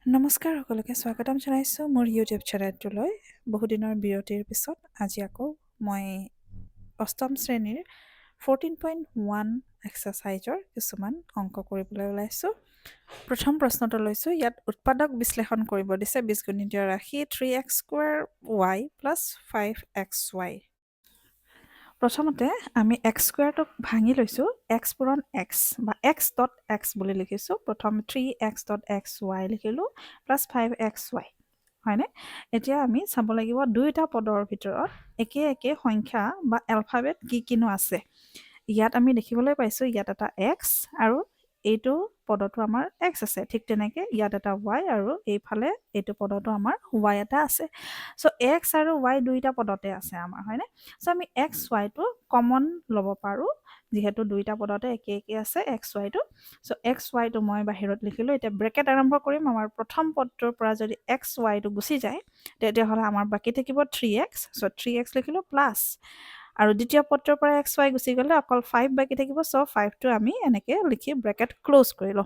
নমস্কাৰ সকলোকে স্বাগতম জনাইছোঁ মোৰ ইউটিউব চেনেলটোলৈ। বহুদিনৰ বিৰতিৰ পিছত আজি আকৌ মই অষ্টম শ্ৰেণীৰ 14.1 এক্সাৰচাইজৰ কিছুমান অংক কৰিবলৈ ওলাইছোঁ। প্ৰথম প্ৰশ্নটো লৈছোঁ। ইয়াত উৎপাদক বিশ্লেষণ কৰিব দিছে বীজগণিতীয় ৰাশি 3x² প্লাছ 5xy। প্ৰথমতে আমি এক্স স্কুৱেৰটোক ভাঙি লৈছোঁ। এক্স পূৰণ এক্স বা এক্স ডট এক্স বুলি লিখিছোঁ। প্ৰথম 3x.xy লিখিলোঁ প্লাছ 5xy, হয়নে? এতিয়া আমি চাব লাগিব দুয়োটা পদৰ ভিতৰত একে একে সংখ্যা বা এলফাবেট কি কিনো আছে। ইয়াত আমি দেখিবলৈ পাইছোঁ ইয়াত এটা এক্স আৰু এইটো পদতো আমাৰ এক্স আছে। ঠিক তেনেকৈ ইয়াত এটা ৱাই আৰু এইফালে এইটো পদতো আমাৰ ৱাই এটা আছে। চ' এক্স আৰু ৱাই দুইটা পদতে আছে আমাৰ, হয়নে? চ' আমি এক্স ৱাইটো কমন ল'ব পাৰোঁ যিহেতু দুইটা পদতে একে একে আছে এক্স ৱাইটো। চ' এক্স ৱাইটো মই বাহিৰত লিখিলোঁ। এতিয়া ব্ৰেকেট আৰম্ভ কৰিম। আমাৰ প্ৰথম পদটোৰ পৰা যদি এক্স ৱাইটো গুচি যায় তেতিয়াহ'লে আমাৰ বাকী থাকিব 3x। চ' 3x লিখিলোঁ প্লাছ আৰু দ্বিতীয় পদটোৰ পৰা এক্স ৱাই গুচি গ'লে অকল 5 বাকী থাকিব। চ' 5টো আমি এনেকৈ লিখি ব্ৰেকেট ক্ল'জ কৰিলোঁ।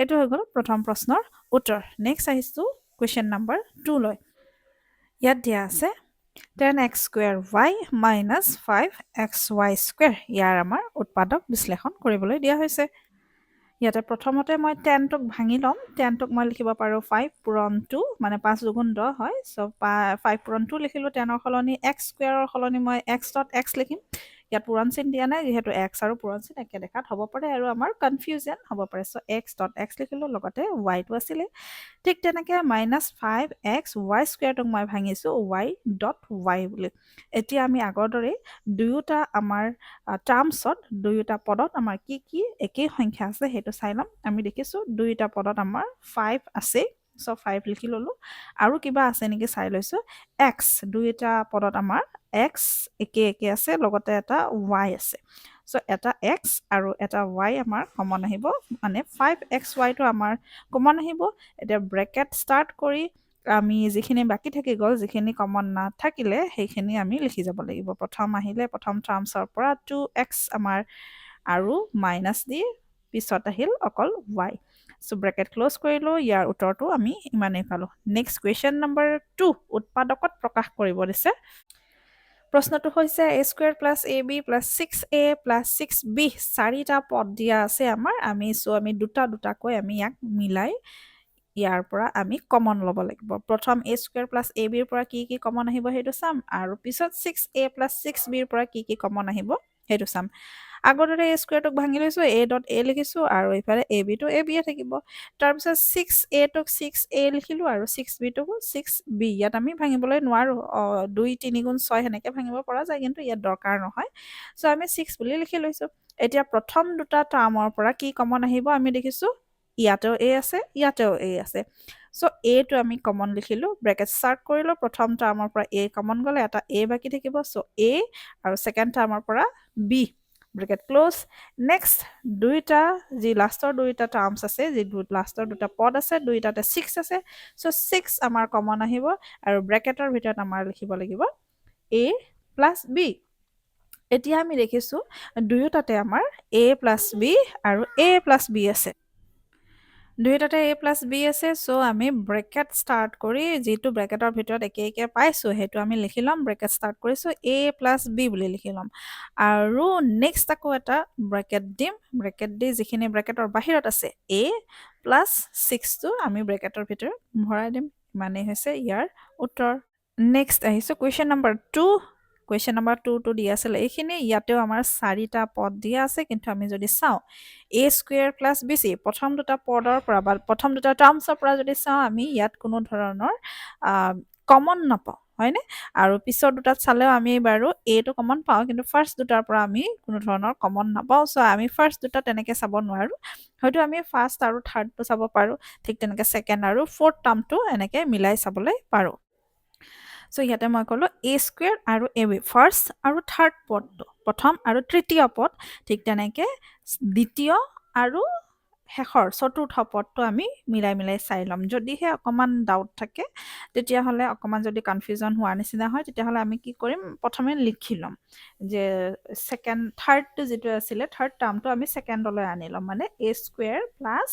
এইটো হৈ গ'ল প্ৰথম প্ৰশ্নৰ উত্তৰ। নেক্সট আহিছোঁ কুৱেশ্যন নম্বৰ 2 লৈ। ইয়াত দিয়া আছে 10x² মাইনাছ 5xy²। ইয়াৰ আমাৰ উৎপাদক বিশ্লেষণ কৰিবলৈ দিয়া হৈছে। ইয়াতে প্ৰথমতে মই 10টোক ভাঙি ল'ম। 10টোক মই লিখিব পাৰোঁ 5 পূৰণ 2 মানে 5 দুগুণ 10 হয়। চ' 5 পূৰণ 2 লিখিলোঁ। 10ৰ সলনি x² সলনি মই x.x লিখিম। ইয়াত পূৰণ চিন দিয়া নাই যিহেতু x আৰু পূৰণ চিন একে দেখাত হ'ব পাৰে আৰু আমাৰ কনফিউজন হ'ব পাৰে। চ' x.x লিখিলোঁ, লগতে ৱাইটো আছিলে। ঠিক তেনেকৈ মাইনাছ 5xy²টোক মই ভাঙিছোঁ y.y বুলি। এতিয়া আমি আগৰ দৰেই দুয়োটা আমাৰ টাৰ্মছত দুয়োটা পদত আমাৰ কি কি একেই সংখ্যা আছে সেইটো চাই ল'ম। আমি দেখিছোঁ দুয়োটা পদত আমাৰ 5 আছেই। চ' 5 লিখি ল'লোঁ। আৰু কিবা আছে নেকি চাই লৈছোঁ। x দুয়োটা পদত আমাৰ x একে একে আছে, লগতে এটা y আছে। চ' এটা x আৰু এটা y আমাৰ কমন আহিব, মানে 5xyটো আমাৰ কমন আহিব। এতিয়া ব্ৰেকেট ষ্টাৰ্ট কৰি আমি যিখিনি বাকী থাকি গ'ল, যিখিনি কমন নাথাকিলে সেইখিনি আমি লিখি যাব লাগিব। প্ৰথম আহিলে প্ৰথম টাৰ্মছৰ পৰা 2x আমাৰ আৰু মাইনাছ দি পিছত আহিল অকল y। চ' ব্ৰেকেট ক্ল'জ কৰিলোঁ। ইয়াৰ উত্তৰটো আমি ইমানেই পালোঁ। নেক্সট কুৱেশ্যন নম্বৰ 2 উৎপাদকত প্ৰকাশ কৰিব দিছে। প্ৰশ্নটো হৈছে a² plus ab plus 6a plus 6b 4টা পদ দিয়া আছে আমাৰ। আমি দুটা দুটাকৈ আমি ইয়াক মিলাই ইয়াৰ পৰা আমি কমন ল'ব লাগিব। প্ৰথম a² প্লাছ abৰ পৰা কি কি কমন আহিব সেইটো চাম, আৰু পিছত 6a প্লাছ 6bৰ পৰা কি কি কমন আহিব সেইটো চাম। আগৰ দৰে a²টোক ভাঙি লৈছোঁ, a.a লিখিছোঁ আৰু এইফালে abটো abয়ে থাকিব। তাৰপিছত 6a টোক 6a লিখিলোঁ আৰু 6b টোকো 6b। ইয়াত আমি ভাঙিবলৈ নোৱাৰোঁ, 2 3 গুণ 6 সেনেকৈ ভাঙিব পৰা যায়, কিন্তু ইয়াত দৰকাৰ নহয়। চ' আমি 6 বুলি লিখি লৈছোঁ। এতিয়া প্ৰথম দুটা টাৰ্মৰ পৰা কি কমন আহিব আমি দেখিছোঁ। ইয়াতেও a আছে, ইয়াতেও a আছে। চ' aটো আমি কমন লিখিলোঁ, ব্ৰেকেট ষ্টাৰ্ট কৰিলোঁ। প্ৰথম টাৰ্মৰ পৰা a কমন গ'লে এটা a বাকী থাকিব। চ' a আৰু ছেকেণ্ড টাৰ্মৰ পৰা b, ব্ৰেকেট ক্ল'জ। নেক্সট দুইটা যি লাষ্টৰ দুইটা টাৰ্মছ আছে, যি লাষ্টৰ দুটা পদ আছে, দুইটাতে 6 আছে। চ' 6 আমাৰ কমন আহিব আৰু ব্ৰেকেটৰ ভিতৰত আমাৰ লিখিব লাগিব a প্লাছ b। এতিয়া আমি দেখিছোঁ দুয়োটাতে আমাৰ a প্লাছ b আৰু a প্লাছ b আছে। দুয়োটাতে a প্লাছ b আছে। চ' আমি ব্ৰেকেট ষ্টাৰ্ট কৰি যিটো ব্ৰেকেটৰ ভিতৰত একে একে পাইছোঁ সেইটো আমি লিখি ল'ম। ব্ৰেকেট ষ্টাৰ্ট কৰিছোঁ a প্লাছ b বুলি লিখি ল'ম আৰু নেক্সট আকৌ এটা ব্ৰেকেট দিম। ব্ৰেকেট দি যিখিনি ব্ৰেকেটৰ বাহিৰত আছে a প্লাছ 6টো আমি ব্ৰেকেটৰ ভিতৰত ভৰাই দিম। ইমানেই হৈছে ইয়াৰ উত্তৰ। নেক্সট আহিছোঁ কুৱেশ্যন নম্বৰ 2। কুৱেশ্যন নম্বৰ 2টো দিয়া আছিলে এইখিনি। ইয়াতেও আমাৰ 4টা পদ দিয়া আছে, কিন্তু আমি যদি চাওঁ a² প্লাছ bc প্ৰথম দুটা পদৰ পৰা বা প্ৰথম দুটা টাৰ্মছৰ পৰা যদি চাওঁ, আমি ইয়াত কোনো ধৰণৰ কমন নাপাওঁ, হয়নে? আৰু পিছৰ দুটাত চালেও আমি বাৰু aটো কমন পাওঁ, কিন্তু ফাৰ্ষ্ট দুটাৰ পৰা আমি কোনো ধৰণৰ কমন নাপাওঁ। চ' আমি ফাৰ্ষ্ট দুটা তেনেকৈ চাব নোৱাৰোঁ। হয়তো আমি ফাৰ্ষ্ট আৰু থাৰ্ডটো চাব পাৰোঁ, ঠিক তেনেকৈ ছেকেণ্ড আৰু ফ'ৰ্থ টাৰ্মটো এনেকৈ মিলাই চাবলৈ পাৰোঁ। চ' ইয়াতে মই ক'লোঁ a² আৰু ab ফাৰ্ষ্ট আৰু থাৰ্ড পদটো, প্ৰথম আৰু তৃতীয় পদ। ঠিক তেনেকৈ দ্বিতীয় আৰু শেষৰ চতুৰ্থ পদটো আমি মিলাই চাই ল'ম। যদিহে অকণমান ডাউট থাকে তেতিয়াহ'লে অকণমান যদি কনফিউজন হোৱাৰ নিচিনা হয় তেতিয়াহ'লে আমি কি কৰিম প্ৰথমে লিখি ল'ম যে থাৰ্ডটো যিটো আছিলে থাৰ্ড টাৰ্মটো আমি ছেকেণ্ডলৈ আনি ল'ম মানে এ স্কুৱেৰ প্লাছ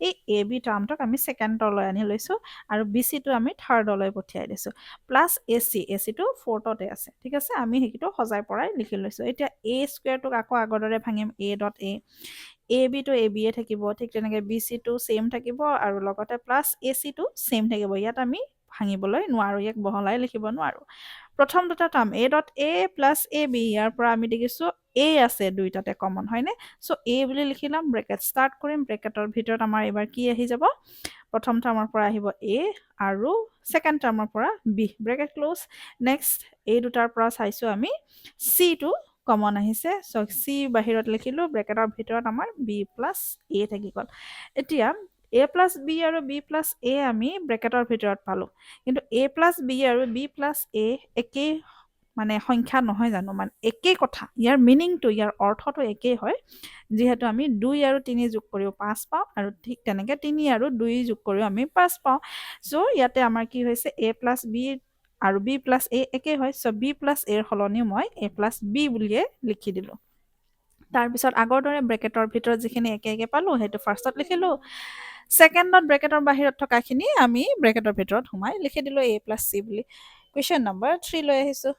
এই এ বি টাৰ্মটোক আমি ছেকেণ্ডলৈ আনি লৈছোঁ আৰু বি চিটো আমি থাৰ্ডলৈ পঠিয়াই দিছোঁ প্লাছ এ চিটো ফ'ৰ্থতে আছে ঠিক আছে আমি সেইটো সজাই পৰাই লিখি লৈছোঁ। এতিয়া এ স্কুৱেৰটোক আকৌ আগৰ দৰে ভাঙিম এ ডট এ বিটো এ বিয়ে থাকিব ঠিক তেনেকৈ বি চিটো ছেইম থাকিব আৰু লগতে প্লাছ এ চিটো ছেইম থাকিব ইয়াত আমি ভাঙিবলৈ নোৱাৰোঁ ইয়াক বহলাই লিখিব নোৱাৰোঁ। প্ৰথম দুটা term a dot a plus a b ইয়াৰ পৰা আমি দেখিছোঁ এ আছে দুইটাতে কমন হয়নে চ' এ বুলি লিখি ল'ম ব্ৰেকেট ষ্টাৰ্ট কৰিম ব্ৰেকেটৰ ভিতৰত আমাৰ এইবাৰ কি আহি যাব প্ৰথম টাৰ্মৰ পৰা আহিব এ আৰু ছেকেণ্ড টাৰ্মৰ পৰা বি ব্ৰেকেট ক্ল'জ নেক্সট এই দুটাৰ পৰা চাইছোঁ আমি চিটো কমন আহিছে চ' চি বাহিৰত লিখিলোঁ ব্ৰেকেটৰ ভিতৰত আমাৰ বি প্লাছ এ থাকি গ'ল। এতিয়া এ প্লাছ বি আৰু বি প্লাছ এ আমি ব্ৰেকেটৰ ভিতৰত পালোঁ কিন্তু এ প্লাছ বি আৰু বি প্লাছ এ একেই মানে সংখ্যা নহয় জানো মানে একেই কথা ইয়াৰ মিনিংটো ইয়াৰ অৰ্থটো একেই হয় যিহেতু আমি 2 আৰু 3 যোগ কৰিও 5 পাওঁ আৰু ঠিক তেনেকৈ 3 আৰু 2 যোগ কৰিও আমি 5 পাওঁ চ' ইয়াতে আমাৰ কি হৈছে এ প্লাছ বি আৰু বি প্লাছ এ একেই হয় চ' বি প্লাছ এৰ সলনি মই এ প্লাছ বি বুলিয়ে লিখি দিলোঁ। তাৰপিছত আগৰ দৰে ব্ৰেকেটৰ ভিতৰত যিখিনি একে একে পালোঁ সেইটো ফাৰ্ষ্টত লিখিলোঁ ছেকেণ্ডত ব্ৰেকেটৰ বাহিৰত থকাখিনি আমি ব্ৰেকেটৰ ভিতৰত সোমাই লিখি দিলোঁ এ প্লাছ চি বুলি। কুৱেশ্যন নম্বৰ 3 লৈ আহিছোঁ।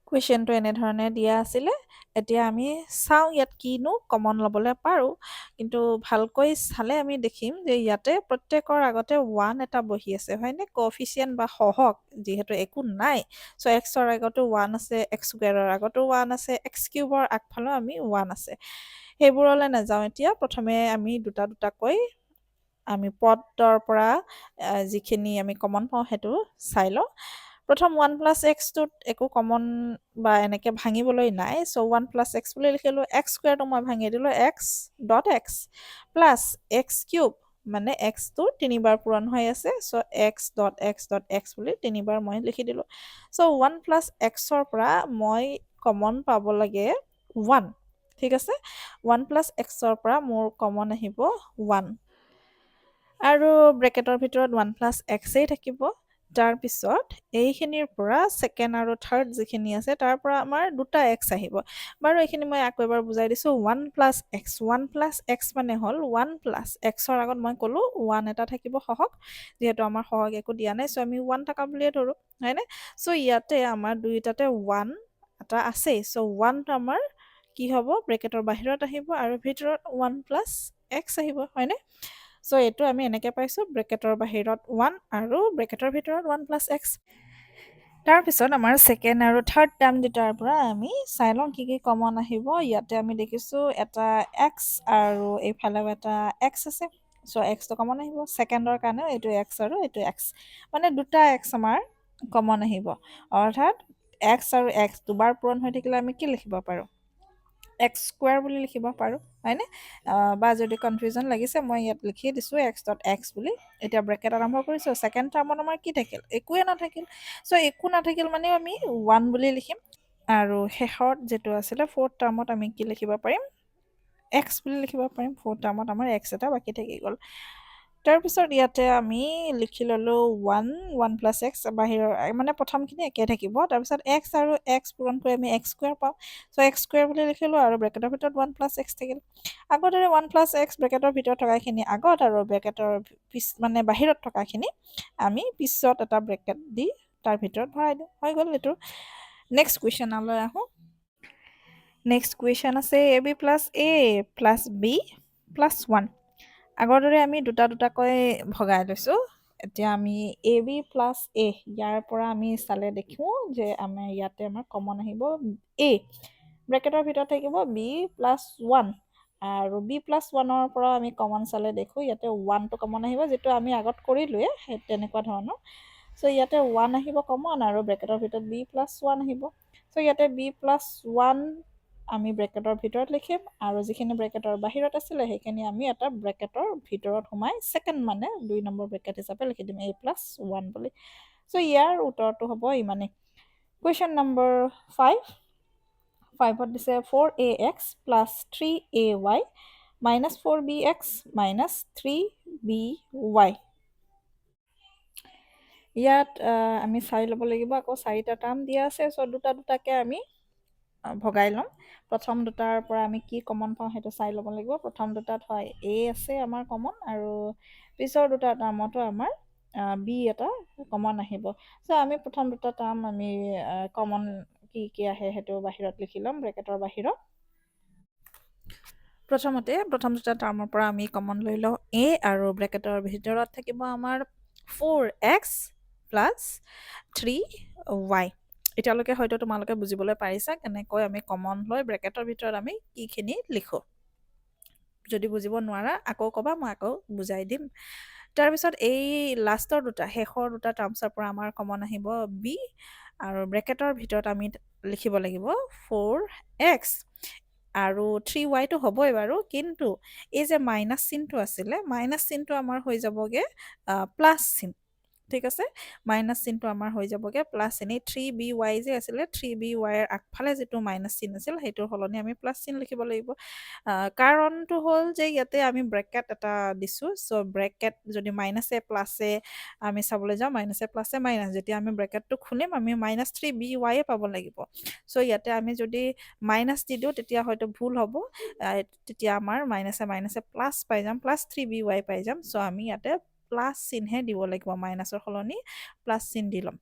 কুৱেশ্যনটো এনেধৰণে দিয়া আছিলে এতিয়া আমি চাওঁ ইয়াত কিনো কমন ল'বলৈ পাৰোঁ কিন্তু ভালকৈ চালে আমি দেখিম যে ইয়াতে প্ৰত্যেকৰ আগতে 1 এটা বহি আছে হয়নে কফিচিয়েণ্ট বা সহগ যিহেতু একো নাই চ' এক্সৰ আগতো 1 আছে এক্স স্কুৱেৰৰ আগতো 1 আছে এক্স কিউবৰ আগফালেও আমি 1 আছে সেইবোৰলৈ নাযাওঁ এতিয়া প্ৰথমে আমি দুটা দুটাকৈ আমি পদৰ পৰা যিখিনি আমি কমন পাওঁ সেইটো চাই লওঁ। প্ৰথম 1 প্লাছ এক্সটোত একো কমন বা এনেকৈ ভাঙিবলৈ নাই চ' 1 প্লাছ এক্স বুলি লিখিলোঁ এক্স স্কুৱেৰটো মই ভাঙি দিলোঁ x dot x plus x cube মানে এক্সটো তিনিবাৰ পূৰণ হৈ আছে চ' এক্স বুলি তিনিবাৰ মই লিখি দিলোঁ চ' 1 প্লাছ এক্সৰ পৰা মই কমন পাব লাগে 1 ঠিক আছে 1 প্লাছ এক্সৰ পৰা মোৰ কমন আহিব 1 আৰু ব্ৰেকেটৰ ভিতৰত 1 প্লাছ এক্সেই থাকিব তাৰপিছত এইখিনিৰ পৰা ছেকেণ্ড আৰু থাৰ্ড যিখিনি আছে তাৰ পৰা আমাৰ দুটা এক্স আহিব বাৰু এইখিনি মই আকৌ এবাৰ বুজাই দিছোঁ 1 প্লাছ এক্স মানে হ'ল 1 প্লাছ এক্সৰ আগত মই ক'লোঁ 1 এটা থাকিব সহগ যিহেতু আমাৰ সহগ একো দিয়া নাই চ' আমি 1 থকা বুলিয়ে ধৰোঁ হয়নে চ' ইয়াতে আমাৰ দুইটাতে 1 এটা আছেই চ' 1টো আমাৰ কি হ'ব ব্ৰেকেটৰ বাহিৰত আহিব আৰু ভিতৰত 1 প্লাছ এক্স আহিব হয়নে চ' এইটো আমি এনেকৈ পাইছোঁ ব্ৰেকেটৰ বাহিৰত 1 আৰু ব্ৰেকেটৰ ভিতৰত 1 প্লাছ এক্স তাৰপিছত আমাৰ ছেকেণ্ড আৰু থাৰ্ড টাৰ্ম দুটাৰ পৰা আমি চাই লওঁ কি কি কমন আহিব ইয়াতে আমি দেখিছোঁ এটা এক্স আৰু এইফালেও এটা এক্স আছে চ' এক্সটো কমন আহিব ছেকেণ্ডৰ কাৰণেও এইটো এক্স আৰু এইটো এক্স মানে দুটা এক্স আমাৰ কমন আহিব অৰ্থাৎ এক্স আৰু এক্স দুবাৰ পূৰণ হৈ থাকিলে আমি কি লিখিব পাৰোঁ এক্স স্কুৱেৰ বুলি লিখিব পাৰোঁ হয়নে বা যদি কনফিউজন লাগিছে মই ইয়াত লিখি দিছোঁ এক্স ডট এক্স বুলি এতিয়া ব্ৰেকেট আৰম্ভ কৰিছোঁ ছেকেণ্ড টাৰ্মত আমাৰ কি থাকিল একোৱে নাথাকিল চ' একো নাথাকিল মানেও আমি 1 বুলি লিখিম আৰু শেষত যিটো আছিলে ফ'ৰ্থ টাৰ্মত আমি কি লিখিব পাৰিম এক্স বুলি লিখিব পাৰিম ফ'ৰ্থ টাৰ্মত আমাৰ এক্স এটা বাকী থাকি গ'ল তাৰপিছত ইয়াতে আমি লিখি ল'লোঁ 1 প্লাছ এক্স বাহিৰৰ মানে প্ৰথমখিনি একে থাকিব তাৰপিছত এক্স আৰু এক্স পূৰণ কৰি আমি এক্স স্কুৱেৰ পাওঁ চ' এক্স স্কুৱেৰ বুলি লিখিলোঁ আৰু ব্ৰেকেটৰ ভিতৰত 1 প্লাছ এক্স থাকিল আগৰ দৰে 1 প্লাছ এক্স ব্ৰেকেটৰ ভিতৰত থকাখিনি আগত আৰু ব্ৰেকেটৰ পিছ মানে বাহিৰত থকাখিনি আমি পিছত এটা ব্ৰেকেট দি তাৰ ভিতৰত ভৰাই দিওঁ হৈ গ'ল এইটো নেক্সট কুৱেশ্যনলৈ আহোঁ নেক্সট কুৱেশ্যন আছে A B plus B plus 1 আগৰ দৰে আমি দুটা দুটাকৈ ভগাই লৈছোঁ এতিয়া আমি এ বি প্লাছ এ ইয়াৰ পৰা আমি চালে দেখোঁ যে ইয়াতে আমাৰ কমন আহিব এ ব্ৰেকেটৰ ভিতৰত থাকিব বি প্লাছ 1 আৰু বি প্লাছ 1ৰ পৰা আমি কমন চালে দেখোঁ ইয়াতে 1টো কমন আহিব যিটো আমি আগত কৰিলোৱে সেই তেনেকুৱা ধৰণৰ চ' ইয়াতে 1 আহিব কমন আৰু ব্ৰেকেটৰ ভিতৰত বি প্লাছ 1 আহিব চ' ইয়াতে বি প্লাছ 1 আমি ব্ৰেকেটৰ ভিতৰত লিখিম আৰু যিখিনি ব্ৰেকেটৰ বাহিৰত আছিলে সেইখিনি আমি এটা ব্ৰেকেটৰ ভিতৰত সোমাই ছেকেণ্ড মানে 2 নম্বৰ ব্ৰেকেট হিচাপে লিখি দিম এ প্লাছ 1 বুলি চ' ইয়াৰ উত্তৰটো হ'ব ইমানেই কুৱেশ্যন নম্বৰ 5 5ত দিছে 4ax plus 3ay minus 4bx minus 3by। ইয়াত আমি চাই ল'ব লাগিব, আকৌ চাৰিটা টাৰ্ম দিয়া আছে, চ' দুটা দুটাকৈ আমি ভগাই ল'ম। প্ৰথম দুটাৰ পৰা আমি কি কমন পাওঁ সেইটো চাই ল'ব লাগিব। প্ৰথম দুটাত হয় a আছে আমাৰ কমন, আৰু পিছৰ দুটা টাৰ্মতো আমাৰ b এটা কমন আহিব। চ' আমি প্ৰথম দুটা টাৰ্ম আমি কমন কি কি আহে সেইটো বাহিৰত লিখি ল'ম, ব্ৰেকেটৰ বাহিৰত। প্ৰথমতে প্ৰথম দুটা টাৰ্মৰ পৰা আমি কমন লৈ লওঁ a, আৰু ব্ৰেকেটৰ ভিতৰত থাকিব আমাৰ 4x প্লাছ 3y। এতিয়ালৈকে হয়তো তোমালোকে বুজিবলৈ পাৰিছা কেনেকৈ আমি কমন লৈ ব্ৰেকেটৰ ভিতৰত আমি কিখিনি লিখোঁ। যদি বুজিব নোৱাৰা আকৌ ক'বা, মই আকৌ বুজাই দিম। তাৰপিছত এই লাষ্টৰ দুটা শেষৰ দুটা টাৰ্মছৰ পৰা আমাৰ কমন আহিব b, আৰু ব্ৰেকেটৰ ভিতৰত আমি লিখিব লাগিব 4x, আৰু 3yটো হ'বই বাৰু, কিন্তু এই যে মাইনাছ চিনটো আছিলে, মাইনাছ চিনটো আমাৰ হৈ যাবগৈ প্লাছ চিন। ঠিক আছে, মাইনাছ চিনটো আমাৰ হৈ যাবগৈ প্লাছ চিন। এই 3by যে আছিলে, 3byৰ আগফালে যিটো মাইনাছ চিন আছিল সেইটোৰ সলনি আমি প্লাছ চিন লিখিব লাগিব। কাৰণটো হ'ল যে ইয়াতে আমি ব্ৰেকেট এটা দিছোঁ, চ' ব্ৰেকেট যদি মাইনাছে প্লাছে আমি চাবলৈ যাওঁ, মাইনাছে প্লাছে মাইনাছ, যেতিয়া আমি ব্ৰেকেটটো খুলিম আমি মাইনাছ 3by পাব লাগিব। চ' ইয়াতে আমি যদি মাইনাছ দি দিওঁ তেতিয়া হয়তো ভুল হ'ব, তেতিয়া আমাৰ মাইনাছে মাইনাছে প্লাছ পাই যাম, প্লাছ 3by পাই যাম। চ' আমি ইয়াতে প্লাছ চিনহে দিব লাগিব, মাইনাছৰ সলনি প্লাছ চিন দি ল'ম।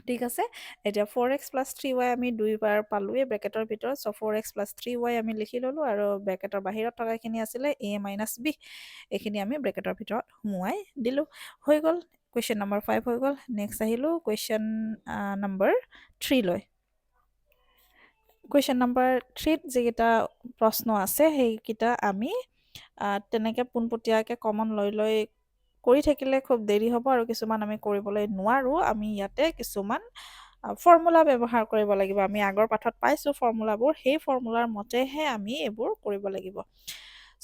ঠিক আছে, এতিয়া 4x প্লাছ 3y আমি দুইবাৰ পালোঁৱে ব্ৰেকেটৰ ভিতৰত, চ' 4x প্লাছ 3y আমি লিখি ল'লোঁ, আৰু ব্ৰেকেটৰ বাহিৰত থকাখিনি আছিলে a মাইনাছ b, এইখিনি আমি ব্ৰেকেটৰ ভিতৰত সোমোৱাই দিলোঁ। হৈ গ'ল, কুৱেশ্যন নম্বৰ 5 হৈ গ'ল। নেক্সট আহিলোঁ কুৱেশ্যন নম্বৰ 3 লৈ। কুৱেশ্যন নম্বৰ 3ত যিকেইটা প্ৰশ্ন আছে সেইকেইটা আমি তেনেকৈ পোনপটীয়াকৈ কমন লৈ লৈ কৰি থাকিলে খুব দেৰি হ'ব, আৰু কিছুমান আমি কৰিবলৈ নোৱাৰোঁ। আমি ইয়াতে কিছুমান ফৰ্মুলা ব্যৱহাৰ কৰিব লাগিব। আমি আগৰ পাঠত পাইছোঁ ফৰ্মুলাবোৰ, সেই ফৰ্মুলাৰ মতেহে আমি এইবোৰ কৰিব লাগিব।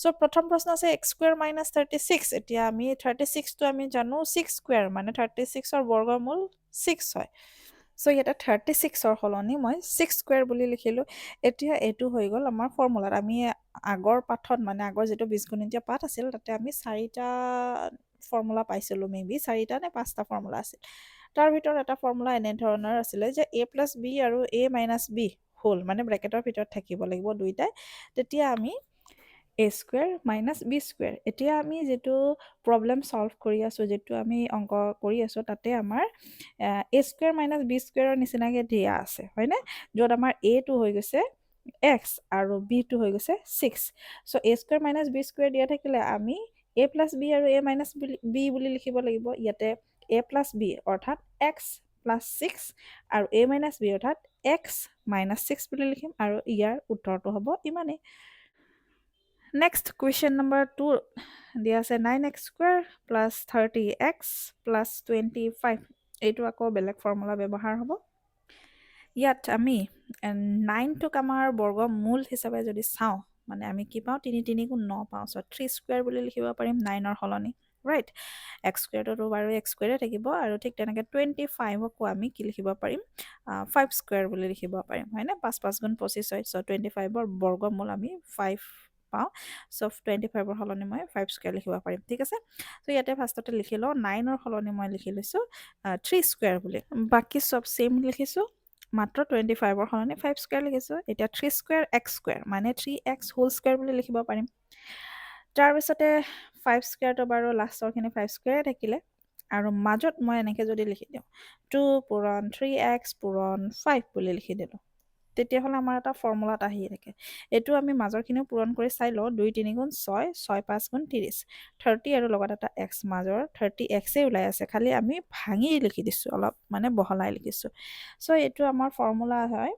চ' প্ৰথম প্ৰশ্ন আছে x স্কুৱেৰ মাইনাছ 36। এতিয়া আমি 36টো আমি জানো 6 স্কুৱেৰ মানে 36ৰ বৰ্গমূল 6 হয়। চ' ইয়াতে 36ৰ সলনি মই 6 স্কুৱেৰ বুলি লিখিলোঁ। এতিয়া এইটো হৈ গ'ল আমাৰ ফৰ্মুলাত। আমি আগৰ পাঠত মানে আগৰ যিটো বীজগণিতীয় পাঠ আছিল তাতে আমি 4টা ফৰ্মুলা পাইছিলোঁ, মেবি 4টা নে 5টা ফৰ্মুলা আছিল। তাৰ ভিতৰত এটা ফৰ্মুলা এনেধৰণৰ আছিলে যে a প্লাছ b আৰু a মাইনাছ b হ'ল, মানে ব্ৰেকেটৰ ভিতৰত থাকিব লাগিব দুইটাই, তেতিয়া আমি a square minus b square. এতিয়া আমি যিটো প্ৰব্লেম ছল্ভ কৰি আছোঁ, যিটো আমি অংক কৰি আছোঁ, তাতে আমাৰ a স্কুৱেৰ মাইনাছ b স্কুৱেৰৰ নিচিনাকৈ দিয়া আছে, হয়নে? য'ত আমাৰ aটো হৈ গৈছে x আৰু bটো হৈ গৈছে 6। চ' a square minus b square দিয়া থাকিলে আমি a প্লাছ b আৰু a মাইনাছ b বুলি লিখিব লাগিব। ইয়াতে a প্লাছ b অৰ্থাৎ x প্লাছ 6 আৰু a মাইনাছ b অৰ্থাৎ x মাইনাছ 6 বুলি লিখিম, আৰু ইয়াৰ উত্তৰটো হ'ব ইমানেই। নেক্সট কুৱেশ্যন নম্বৰ 2 দিয়া আছে 9x square plus 30x plus 25। এইটো আকৌ বেলেগ ফৰ্মুলা ব্যৱহাৰ হ'ব। ইয়াত আমি 9টোক আমাৰ বৰ্গমূল হিচাপে যদি চাওঁ, মানে আমি কি পাওঁ 3 3 গুণ 9 পাওঁ। চ' 3 স্কুৱেৰ বুলি লিখিব পাৰিম 9ৰ সলনি, ৰাইট? x স্কুৱেৰটোতো বাৰু x স্কুৱেৰে থাকিব, আৰু ঠিক তেনেকৈ 25কো আমি কি লিখিব পাৰিম 5 স্কুৱেৰ বুলি লিখিব পাৰিম, হয়নে? 5 5 গুণ 25 হয়। চ' 25ৰ বৰ্গমূল আমি 5 পাওঁ। চ' 25ৰ সলনি মই 5 স্কুৱেৰ লিখিব পাৰিম। ঠিক আছে, চ' ইয়াতে ফাৰ্ষ্টতে লিখি লওঁ 9ৰ সলনি মই লিখি লৈছোঁ 3 স্কুৱেৰ বুলি। বাকী চব ছেইম লিখিছোঁ, মাত্ৰ 25ৰ সলনি 5 স্কুৱেৰ লিখিছোঁ। এতিয়া 3 স্কুৱেৰ x স্কুৱেৰ মানে 3x হোল স্কুৱেৰ বুলি লিখিব পাৰিম। তাৰপিছতে 5 স্কুৱেৰটো বাৰু লাষ্টৰখিনি 5 স্কুৱেৰে থাকিলে, আৰু মাজত মই এনেকৈ যদি লিখি দিওঁ 2 পূৰণ 3x পূৰণ 5 বুলি লিখি দিলোঁ, তেতিয়াহ'লে আমাৰ এটা ফৰ্মুলাত আহি থাকে। এইটো আমি মাজৰখিনিও পূৰণ কৰি চাই লওঁ। 2 3 গুণ 6, 6 5 গুণ 30, 30 আৰু লগত এটা x, মাজৰ 30xেই ওলাই আছে, খালি আমি ভাঙি লিখি দিছোঁ, অলপ মানে বহলাই লিখিছোঁ। চ' এইটো আমাৰ ফৰ্মুলা হয়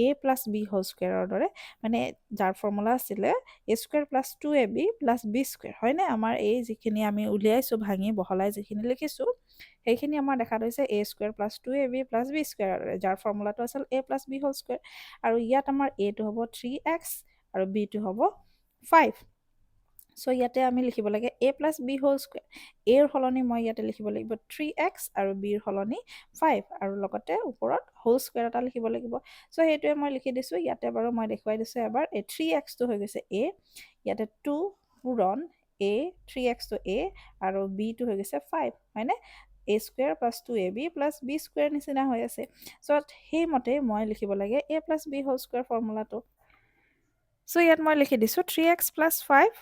a প্লাছ b হোল স্কুৱেৰৰ দৰে, মানে যাৰ ফৰ্মুলা আছিলে a square plus 2ab plus b square, হয়নে? আমাৰ এই যিখিনি আমি উলিয়াইছোঁ ভাঙি বহলাই যিখিনি লিখিছোঁ, সেইখিনি আমাৰ দেখাত হৈছে a square plus 2ab plus b স্কুৱেৰৰ দৰে, যাৰ ফৰ্মুলাটো আছিল a plus b whole square. আৰু ইয়াত আমাৰ aটো হ'ব 3x আৰু bটো হ'ব 5। চ' ইয়াতে আমি লিখিব লাগে a plus B whole square এৰ সলনি মই ইয়াতে লিখিব লাগিব 3x আৰু বিৰ সলনি 5 আৰু লগতে ওপৰত হোল স্কুৱেৰ এটা লিখিব লাগিব চ' সেইটোৱে মই লিখি দিছোঁ ইয়াতে বাৰু মই দেখুৱাই দিছোঁ এবাৰ এই 3xটো হৈ গৈছে a ইয়াতে 2 পূৰণ a 3xটো a আৰু bটো হৈ গৈছে 5 হয়নে a square plus 2ab plus b square নিচিনা হৈ আছে চ' সেইমতে মই লিখিব লাগে a plus b whole square ফৰ্মুলাটো চ' ইয়াত মই লিখি দিছোঁ 3x প্লাছ 5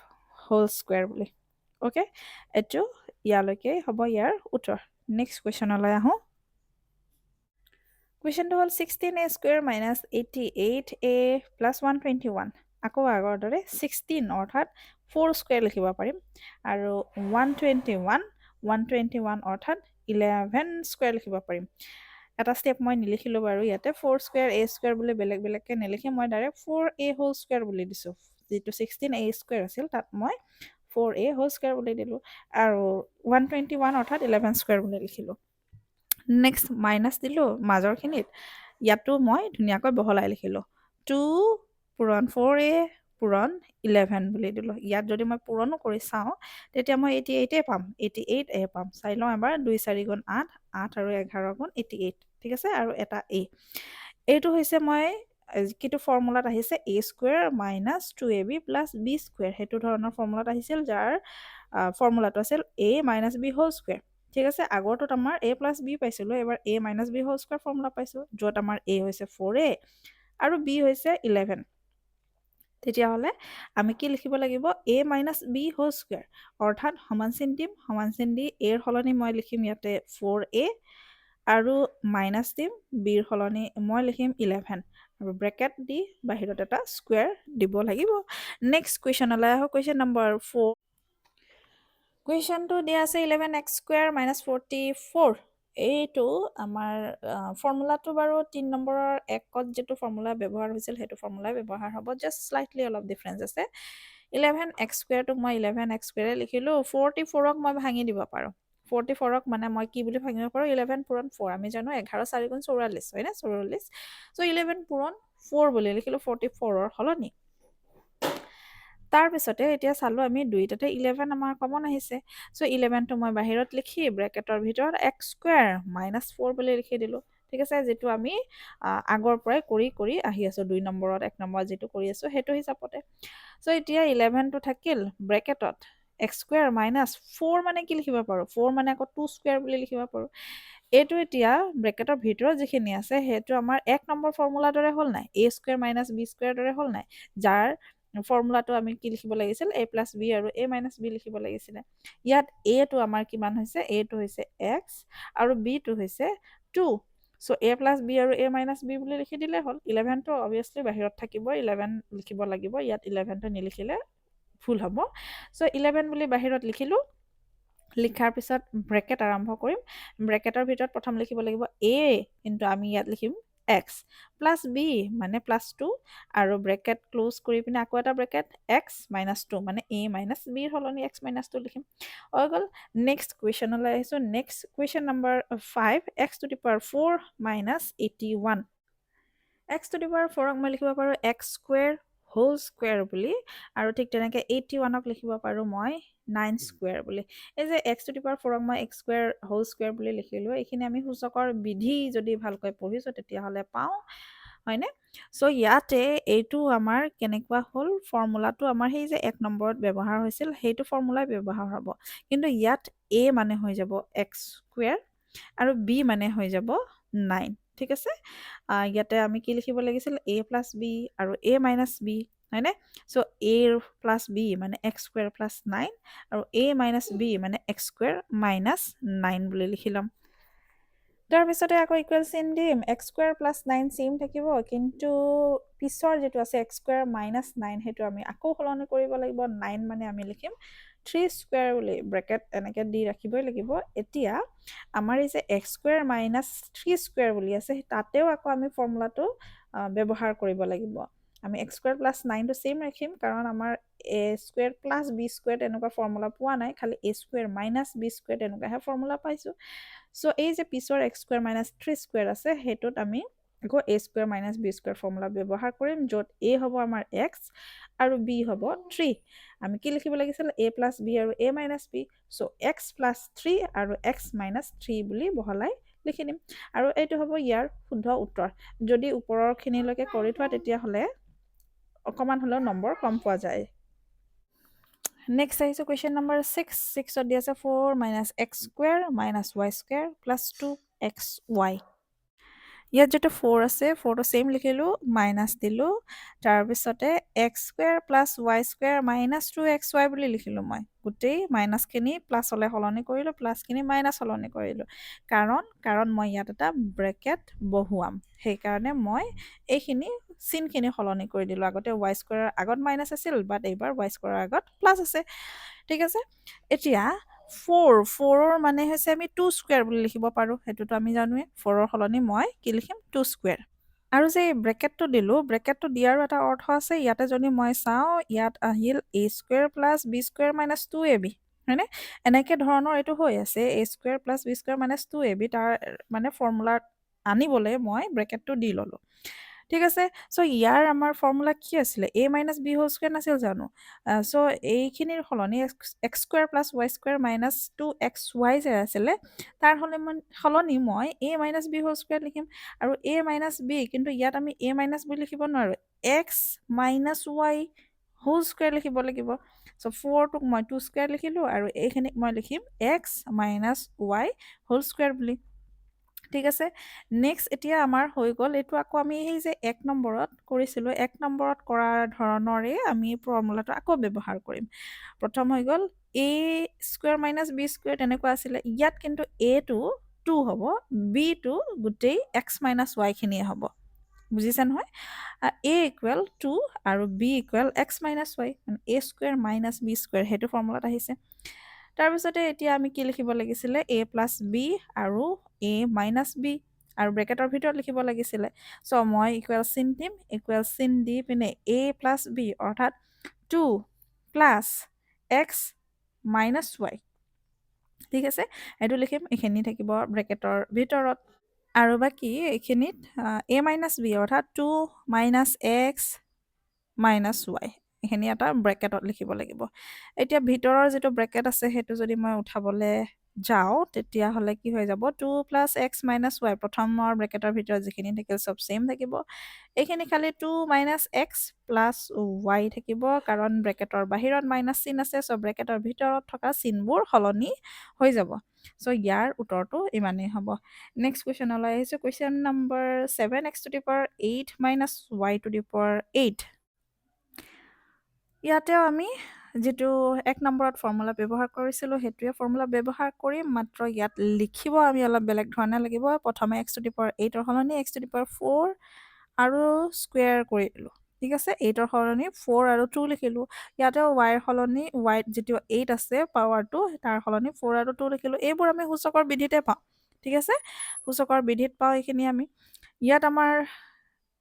হোল স্কুৱেৰ বুলি অ'কে এইটো ইয়ালৈকে হ'ব ইয়াৰ উত্তৰ নেক্সট কুৱেশ্যনলৈ আহোঁ কুৱেশ্যনটো হ'ল 16a square minus 88a plus 121 আকৌ আগৰ দৰে 16 অৰ্থাৎ 4 স্কুৱেৰ লিখিব পাৰিম আৰু 121 অৰ্থাৎ 11 স্কুৱেৰ লিখিব পাৰিম এটা ষ্টেপ মই নিলিখিলোঁ বাৰু ইয়াতে 4 স্কুৱেৰ a স্কুৱেৰ বুলি বেলেগ বেলেগকৈ নিলিখি মই ডাইৰেক্ট 4a হোল স্কুৱেৰ বুলি দিছোঁ যিটো 16a স্কুৱেৰ আছিল তাত মই 4a হোল স্কুৱেৰ বুলি দিলোঁ আৰু 121 অৰ্থাৎ 11 স্কুৱেৰ বুলি লিখিলোঁ নেক্সট মাইনাছ দিলোঁ মাজৰখিনিত ইয়াতো মই ধুনীয়াকৈ বহলাই লিখিলোঁ 2 পূৰণ 4a পূৰণ 11 বুলি দিলোঁ ইয়াত যদি মই পূৰণো কৰি চাওঁ তেতিয়া মই 88 পাম 88a পাম চাই লওঁ এবাৰ 2 4 গুণ 8 8 আৰু 11 গুণ 88 ঠিক আছে আৰু এটা a এইটো হৈছে মই কিটো ফৰ্মুলাত আহিছে a square minus 2ab plus b square সেইটো ধৰণৰ ফৰ্মুলাত আহিছিল যাৰ ফৰ্মুলাটো আছিল a minus b whole square ঠিক আছে আগৰটোত আমাৰ a প্লাছ b পাইছিলোঁ এবাৰ a minus b whole square formula পাইছোঁ য'ত আমাৰ a হৈছে 4a আৰু b হৈছে 11 তেতিয়াহ'লে আমি কি লিখিব লাগিব a minus b whole square অৰ্থাৎ সমান চিন দিম সমান চিন দি এৰ সলনি মই লিখিম ইয়াতে 4a আৰু মাইনাছ দিম বিৰ সলনি মই লিখিম 11 আৰু ব্ৰেকেট দি বাহিৰত এটা স্কুৱেৰ দিব লাগিব নেক্সট কুৱেশ্যনলৈ আহোঁ কুৱেশ্যন নম্বৰ 4 কুৱেশ্যনটো দিয়া আছে 11x স্কুৱেৰ মাইনাছ 44 এইটো আমাৰ ফৰ্মুলাটো বাৰু 3 নম্বৰৰ একত যিটো ফৰ্মুলা ব্যৱহাৰ হৈছিল সেইটো ফৰ্মুলাই ব্যৱহাৰ হ'ব জাষ্ট স্লাইটলি অলপ ডিফাৰেঞ্চ আছে 11x স্কুৱেৰটোক মই 11x স্কুৱেৰে লিখিলোঁ 44ক মই ভাঙি দিব পাৰোঁ 44ক মানে মই কি বুলি ভাঙিব পাৰোঁ 11 পূৰণ 4 আমি জানো 11 4 গুণ 44 হয়নে 44 চ' 11 পূৰণ 4 বুলি লিখিলোঁ 44ৰ সলনি তাৰপিছতে এতিয়া চালোঁ আমি দুইটাতে 11 আমাৰ কমন আহিছে চ' 11টো মই বাহিৰত লিখি ব্ৰেকেটৰ ভিতৰত x স্কুৱেৰ মাইনাছ 4 বুলি লিখি দিলোঁ ঠিক আছে যিটো আমি আগৰ পৰাই কৰি আহি আছোঁ 2 নম্বৰত 1 নম্বৰত যিটো কৰি আছোঁ সেইটো হিচাপতে চ' এতিয়া 11টো থাকিল ব্ৰেকেটত x স্কুৱেৰ মাইনাছ 4 মানে কি লিখিব পাৰোঁ 4 মানে আকৌ 2 স্কুৱেৰ বুলি লিখিব পাৰোঁ এইটো এতিয়া ব্ৰেকেটৰ ভিতৰত যিখিনি আছে সেইটো আমাৰ 1 নম্বৰ ফৰ্মুলাৰ দৰে হ'ল নাই a square minus b square দৰে হ'ল নাই যাৰ ফৰ্মুলাটো আমি কি লিখিব লাগিছিল a প্লাছ b আৰু a মাইনাছ b লিখিব লাগিছিলে ইয়াত aটো আমাৰ কিমান হৈছে aটো হৈছে x আৰু bটো হৈছে 2 চ' a প্লাছ b আৰু a মাইনাছ b বুলি লিখি দিলে হ'ল 11টো অবভিয়াছলি বাহিৰত থাকিব 11 লিখিব লাগিব ইয়াত 11টো নিলিখিলে ভুল হ'ব চ' 11 বুলি বাহিৰত লিখিলোঁ লিখাৰ পিছত ব্ৰেকেট আৰম্ভ কৰিম ব্ৰেকেটৰ ভিতৰত প্ৰথম লিখিব লাগিব a কিন্তু আমি ইয়াত লিখিম x প্লাছ b মানে প্লাছ 2 আৰু ব্ৰেকেট ক্ল'জ কৰি পিনে আকৌ এটা ব্ৰেকেট x মাইনাছ 2 মানে a মাইনাছ bৰ সলনি x মাইনাছ 2 লিখিম হৈ গ'ল নেক্সট কুৱেশ্যনলৈ আহিছোঁ next question number 5 x to the power 4 minus 81 x to the power 4ক মই লিখিব পাৰোঁ x স্কুৱেৰ হোল স্কুৱেৰ বুলি আৰু ঠিক তেনেকৈ 81ক লিখিব পাৰোঁ মই 9 স্কুৱেৰ বুলি এই যে x টু দি পাৱাৰ 4ক মই x স্কুৱেৰ হোল স্কুৱেৰ বুলি লিখিলোঁ এইখিনি আমি সূচকৰ বিধি যদি ভালকৈ পঢ়িছোঁ তেতিয়াহ'লে পাওঁ হয়নে চ' ইয়াতে এইটো আমাৰ কেনেকুৱা হ'ল ফৰ্মুলাটো আমাৰ সেই যে 1 নম্বৰত ব্যৱহাৰ হৈছিল সেইটো ফৰ্মুলাই ব্যৱহাৰ হ'ব কিন্তু ইয়াত a মানে হৈ যাব x স্কুৱেৰ আৰু b মানে হৈ যাব 9 ঠিক আছে ইয়াতে আমি কি লিখিব লাগিছিল a প্লাছ b আৰু a মাইনাছ b হয়নে চ' a প্লাছ b মানে x স্কুৱেৰ প্লাছ 9 আৰু a মাইনাছ b মানে x স্কুৱেৰ মাইনাছ 9 বুলি লিখি ল'ম তাৰপিছতে আকৌ ইকুৱেল চিন দিম x স্কুৱেৰ প্লাছ 9 চেম থাকিব কিন্তু পিছৰ যিটো আছে x স্কুৱেৰ মাইনাছ 9 সেইটো আমি আকৌ সলনি কৰিব লাগিব 9 মানে আমি লিখিম 3 স্কুৱেৰ বুলি ব্ৰেকেট এনেকৈ দি ৰাখিবই লাগিব এতিয়া আমাৰ এই যে x স্কুৱেৰ মাইনাছ 3 স্কুৱেৰ বুলি আছে তাতেও আকৌ আমি ফৰ্মুলাটো ব্যৱহাৰ কৰিব লাগিব আমি x স্কুৱেৰ প্লাছ 9টো চেম ৰাখিম কাৰণ আমাৰ a square plus b square তেনেকুৱা ফৰ্মুলা পোৱা নাই খালি a square minus b square তেনেকুৱাহে ফৰ্মুলা পাইছোঁ চ' এই যে পিছৰ x স্কুৱেৰ মাইনাছ 3 স্কুৱেৰ আছে সেইটোত আমি আকৌ a square minus B square formula ব্যৱহাৰ কৰিম, য'ত a হ'ব আমাৰ x আৰু b হ'ব 3। আমি কি লিখিব লাগিছিল? a প্লাছ b আৰু a minus b। So' x plus 3 আৰু x মাইনাছ 3 বুলি বহলাই লিখি দিম। আৰু এইটো হ'ব ইয়াৰ শুদ্ধ উত্তৰ। যদি ওপৰৰখিনিলৈকে কৰি থোৱা তেতিয়াহ'লে অকণমান হ'লেও নম্বৰ কম পোৱা যায়। নেক্সট আহিছে কুৱেশ্যন নম্বৰ 6ত দি আছে 4 minus x square minus Y square plus 2xy। ইয়াত যিটো 4 আছে 4টো ছেইম লিখিলোঁ, মাইনাছ দিলোঁ, তাৰপিছতে x square plus Y square minus 2xy বুলি লিখিলোঁ। মই গোটেই মাইনাছখিনি প্লাছলৈ সলনি কৰিলোঁ, প্লাছখিনি মাইনাছ সলনি কৰিলোঁ। কাৰণ মই ইয়াত এটা ব্ৰেকেট বহুৱাম, সেইকাৰণে মই এইখিনি চিনখিনি সলনি কৰি দিলোঁ। আগতে ৱাই স্কুৱেৰৰ আগত মাইনাছ আছিল, বাট এইবাৰ ৱাই স্কুৱেৰৰ আগত প্লাছ আছে। ঠিক আছে, এতিয়া 4ৰ মানে হৈছে আমি 2 স্কুৱেৰ বুলি লিখিব পাৰোঁ, সেইটোতো আমি জানোৱেই। 4ৰ সলনি মই কি লিখিম? 2 স্কুৱেৰ। আৰু যে ব্ৰেকেটটো দিলোঁ, ব্ৰেকেটটো দিয়াৰো এটা অৰ্থ আছে। ইয়াতে যদি মই চাওঁ, ইয়াত আহিল a square plus b square minus 2ab, হয়নে? এনেকৈ ধৰণৰ এইটো হৈ আছে a square plus b square minus 2ab। তাৰ মানে ফৰ্মুলাত আনিবলৈ মই ব্ৰেকেটটো দি ল'লোঁ। ঠিক আছে, চ' ইয়াৰ আমাৰ ফৰ্মুলা কি আছিলে? a minus b whole square নাছিল জানো? চ' এইখিনিৰ সলনি X square plus Y square minus 2xy যে আছিলে, তাৰ সলনি মই a minus b whole square লিখিম। আৰু a মাইনাছ b, কিন্তু ইয়াত আমি a মাইনাছ b লিখিব নোৱাৰোঁ, x minus y whole square লিখিব লাগিব। চ' 4টোক মই 2 স্কুৱেৰ লিখিলোঁ, আৰু এইখিনিক মই লিখিম x minus y whole square বুলি। ঠিক আছে, নেক্সট এতিয়া আমাৰ হৈ গ'ল এইটো। আকৌ আমি সেই যে 1 নম্বৰত কৰিছিলোঁ, 1 নম্বৰত কৰা ধৰণৰে আমি ফৰ্মুলাটো আকৌ ব্যৱহাৰ কৰিম। প্ৰথম হৈ গ'ল a square minus b square, তেনেকুৱা আছিলে। ইয়াত কিন্তু aটো 2 হ'ব, bটো গোটেই x মাইনাছ ৱাইখিনিয়ে হ'ব। বুজিছে নহয়? a ইকুৱেল 2 আৰু b equal x minus Y, a square minus b square, সেইটো ফৰ্মুলাত আহিছে। তাৰপিছতে এতিয়া আমি কি লিখিব লাগিছিলে? a প্লাছ b আৰু a মাইনাছ b, আৰু ব্ৰেকেটৰ ভিতৰত লিখিব লাগিছিলে। চ' মই ইকুৱেল চিন দিম, ইকুৱেল চিন দি পিনে a প্লাছ b অৰ্থাৎ 2 প্লাছ এক্স মাইনাছ ৱাই। ঠিক আছে, এইটো লিখিম, এইখিনি থাকিব ব্ৰেকেটৰ ভিতৰত। আৰু বাকী এইখিনিত a মাইনাছ b অৰ্থাৎ 2 মাইনাছ এক্স মাইনাছ ৱাই, এইখিনি এটা ব্ৰেকেটত লিখিব লাগিব। এতিয়া ভিতৰৰ যিটো ব্ৰেকেট আছে সেইটো যদি মই উঠাবলৈ যাওঁ, তেতিয়াহ'লে কি হৈ যাব? 2 প্লাছ এক্স মাইনাছ ৱাই, প্ৰথমৰ ব্ৰেকেটৰ ভিতৰত যিখিনি থাকিল চব ছেইম থাকিব। এইখিনি খালি 2 মাইনাছ এক্স প্লাছ ৱাই থাকিব, কাৰণ ব্ৰেকেটৰ বাহিৰত মাইনাছ চিন আছে। চ' ব্ৰেকেটৰ ভিতৰত থকা চিনবোৰ সলনি হৈ যাব। চ' ইয়াৰ উত্তৰটো ইমানেই হ'ব। নেক্সট কুৱেশ্যনলৈ আহিছোঁ, question number 7 x to the power 8 minus y to the power 8। ইয়াতেও আমি যিটো 1 নম্বৰত ফৰ্মুলা ব্যৱহাৰ কৰিছিলোঁ, সেইটোৱে ফৰ্মুলা ব্যৱহাৰ কৰিম, মাত্ৰ ইয়াত লিখিব আমি অলপ বেলেগ ধৰণে লাগিব। প্ৰথমে x টু দি পাৱাৰ 8ৰ সলনি x টু দি পাৱাৰ 4 আৰু স্কুৱেৰ কৰি দিলোঁ। ঠিক আছে, 8ৰ সলনি 4 আৰু 2 লিখিলোঁ। ইয়াতেও yৰ সলনি yত যিটো 8 আছে পাৱাৰটো, তাৰ সলনি 4 আৰু 2 লিখিলোঁ। এইবোৰ আমি সূচকৰ বিধিতে পাওঁ। ঠিক আছে, সূচকৰ বিধিত পাওঁ এইখিনি আমি। ইয়াত আমাৰ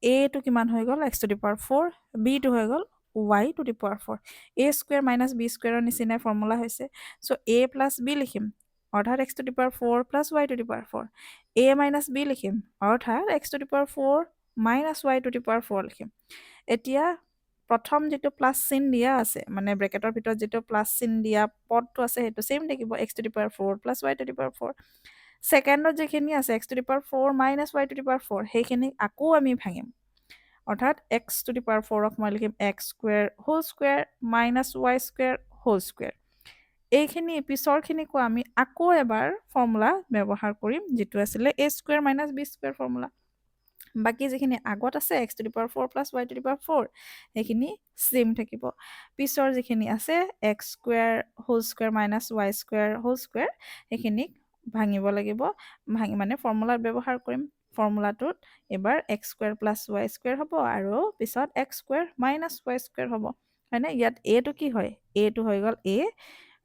aটো কিমান হৈ গ'ল? x টু দি পাৱাৰ 4, bটো হৈ গ'ল y to the power 4। a square minus b স্কুৱেৰৰ নিচিনাই ফৰ্মুলা হৈছে। চ' a প্লাছ b লিখিম, অৰ্থাৎ x to the power 4 plus y to the power 4। a minus b লিখিম, অৰ্থাৎ x to the power 4 minus y to the power 4 লিখিম। এতিয়া প্ৰথম যিটো প্লাছ চিন দিয়া আছে, মানে ব্ৰেকেটৰ ভিতৰত যিটো প্লাছ চিন দিয়া পদটো আছে, সেইটো ছেইম থাকিব, x to the power 4 plus y to the power 4। ছেকেণ্ডত যিখিনি আছে x to the power 4 minus y to the power 4, সেইখিনি আকৌ আমি ভাঙিম, অৰ্থাৎ x টু দি পাৱাৰ 4ক মই লিখিম x square whole square minus Y square whole square. এইখিনি পিছৰখিনিকো আমি আকৌ এবাৰ ফৰ্মুলা ব্যৱহাৰ কৰিম, যিটো আছিলে a square minus b square formula. বাকী যিখিনি আগত আছে x to the power 4 plus y to the power 4, সেইখিনি ছেইম থাকিব। পিছৰ যিখিনি আছে x square whole square minus Y square whole square, সেইখিনিক ভাঙিব লাগিব, মানে ফৰ্মুলাত ব্যৱহাৰ কৰিম। ফৰ্মুলাটোত এবাৰ x square plus Y square হ'ব, আৰু পিছত x square minus Y square হ'ব, হয়নে? ইয়াত aটো কি হয়? aটো হৈ গ'ল a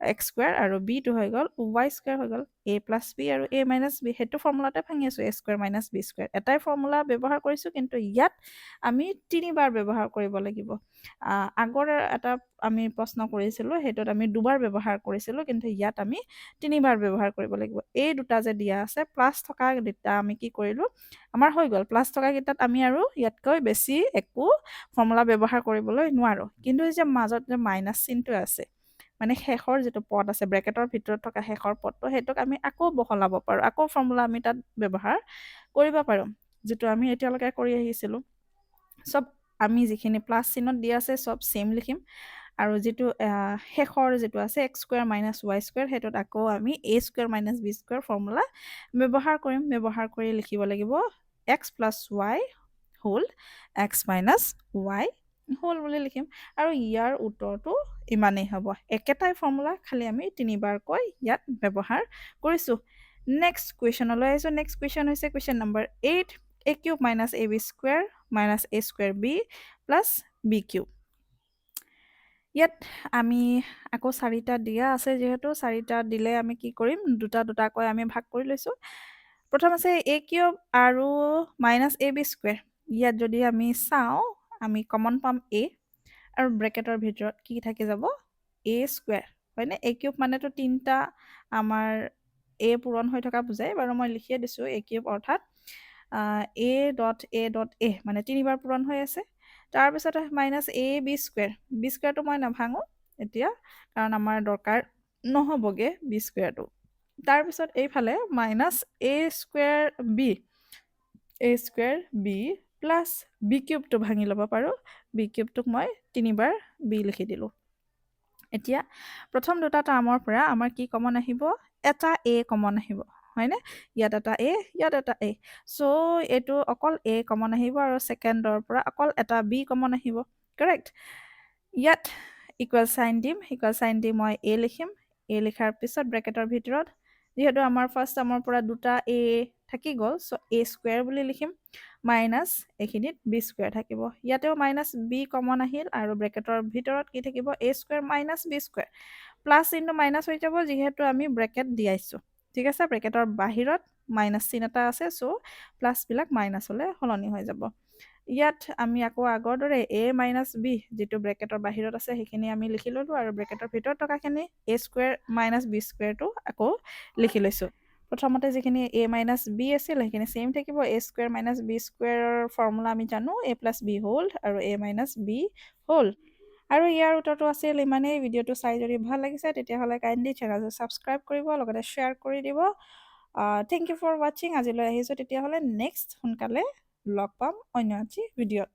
এক্স স্কুৱেৰ আৰু বিটো হৈ গ'ল ৱাই স্কুৱেৰ হৈ গ'ল এ প্লাছ বি আৰু এ মাইনাছ বি সেইটো ফৰ্মুলাতে ভাঙি আছোঁ এ স্কুৱেৰ মাইনাছ বি স্কুৱেৰ এটাই ফৰ্মুলা ব্যৱহাৰ কৰিছোঁ কিন্তু ইয়াত আমি তিনিবাৰ ব্যৱহাৰ কৰিব লাগিব আগৰ এটা আমি প্ৰশ্ন কৰিছিলোঁ সেইটোত আমি দুবাৰ ব্যৱহাৰ কৰিছিলোঁ কিন্তু ইয়াত আমি তিনিবাৰ ব্যৱহাৰ কৰিব লাগিব এই দুটা যে দিয়া আছে প্লাছ থকা দুটা আমি কি কৰিলোঁ আমাৰ হৈ গ'ল প্লাছ থকাকেইটাত আমি আৰু ইয়াতকৈ বেছি একো ফৰ্মুলা ব্যৱহাৰ কৰিবলৈ নোৱাৰোঁ কিন্তু যে মাজত যে মাইনাছ চিনটো আছে মানে শেষৰ যিটো পদ আছে ব্ৰেকেটৰ ভিতৰত থকা শেষৰ পদটো সেইটোক আমি আকৌ বহলাব পাৰোঁ আকৌ ফৰ্মুলা আমি তাত ব্যৱহাৰ কৰিব পাৰোঁ যিটো আমি এতিয়ালৈকে কৰি আহিছিলোঁ চব আমি যিখিনি প্লাছ চিনত দিয়া আছে চব ছেম লিখিম আৰু যিটো শেষৰ যিটো আছে x square minus Y square সেইটোত আকৌ আমি a square minus B square formula ব্যৱহাৰ কৰিম ব্যৱহাৰ কৰি লিখিব লাগিব x plus y whole x minus y whole বুলি লিখিম আৰু ইয়াৰ উত্তৰটো ইমানেই হ'ব একেটাই ফৰ্মুলা খালি আমি তিনিবাৰকৈ ইয়াত ব্যৱহাৰ কৰিছোঁ নেক্সট কুৱেশ্যনলৈ আহিছোঁ নেক্সট কুৱেশ্যন হৈছে question number 8 a cube minus A B square minus A square B plus B cube ইয়াত আমি আকৌ চাৰিটা দিয়া আছে যিহেতু চাৰিটা দিলে আমি কি কৰিম দুটা দুটাকৈ আমি ভাগ কৰি লৈছোঁ প্ৰথম আছে এ কিউব আৰু মাইনাছ এ বি স্কুৱেৰ ইয়াত যদি আমি চাওঁ আমি কমন পাম এ আৰু ব্ৰেকেটৰ ভিতৰত কি থাকি যাব এ স্কুৱেৰ হয়নে এ কিউব মানেতো তিনিটা আমাৰ এ পূৰণ হৈ থকা বুজায় বাৰু মই লিখিয়ে দিছোঁ এ কিউব অৰ্থাৎ এ মানে তিনিবাৰ পূৰণ হৈ আছে তাৰপিছত মাইনাছ এ বি স্কুৱেৰটো মই নাভাঙো এতিয়া কাৰণ আমাৰ দৰকাৰ নহ'বগৈ বি স্কুৱেৰটো তাৰপিছত এইফালে minus A square B plus B কিউবটো ভাঙি ল'ব পাৰোঁ বি কিউবটোক মই তিনিবাৰ বি লিখি দিলোঁ এতিয়া প্ৰথম দুটা টাৰ্মৰ পৰা আমাৰ কি কমন আহিব এটা এ কমন আহিব হয়নে ইয়াত এটা এ ইয়াত এটা এ চ' এইটো অকল এ কমন আহিব আৰু ছেকেণ্ডৰ পৰা অকল এটা বি কমন আহিব কাৰেক্ট ইয়াত ইকুৱেল চাইন দি মই এ লিখিম এ লিখাৰ পিছত ব্ৰেকেটৰ ভিতৰত যিহেতু আমাৰ ফাৰ্ষ্ট টাৰ্মৰ পৰা দুটা এ থাকি গ'ল চ' এ স্কুৱেৰ বুলি লিখিম মাইনাছ এইখিনিত বি স্কুৱেৰ থাকিব ইয়াতেও মাইনাছ বি কমন আহিল আৰু ব্ৰেকেটৰ ভিতৰত কি থাকিব a square minus B square plus চিনটো মাইনাছ হৈ যাব যিহেতু আমি ব্ৰেকেট দিয়াইছোঁ ঠিক আছে ব্ৰেকেটৰ বাহিৰত মাইনাছ চিন এটা আছে চ' প্লাছবিলাক মাইনাছলৈ সলনি হৈ যাব ইয়াত আমি আকৌ আগৰ দৰে এ মাইনাছ বি যিটো ব্ৰেকেটৰ বাহিৰত আছে সেইখিনি আমি লিখি ল'লোঁ আৰু ব্ৰেকেটৰ ভিতৰত থকাখিনি এ স্কুৱেৰ মাইনাছ বি স্কুৱেৰটো আকৌ লিখি লৈছোঁ প্ৰথমতে যিখিনি এ মাইনাছ বি আছিল সেইখিনি ছেইম থাকিব a square minus B স্কুৱেৰৰ formula আমি জানো এ প্লাছ বি হোল আৰু এ মাইনাছ বি হোল আৰু ইয়াৰ উত্তৰটো আছিল ইমানেই ভিডিঅ'টো চাই যদি ভাল লাগিছে তেতিয়াহ'লে কাইণ্ডলি চেনেলটো ছাবস্ক্ৰাইব কৰিব লগতে শ্বেয়াৰ কৰি দিব থেংক ইউ ফৰ ৱাচিং আজিলৈ আহিছোঁ তেতিয়াহ'লে নেক্সট সোনকালে লগ পাম অন্য এটি ভিডিঅ'ত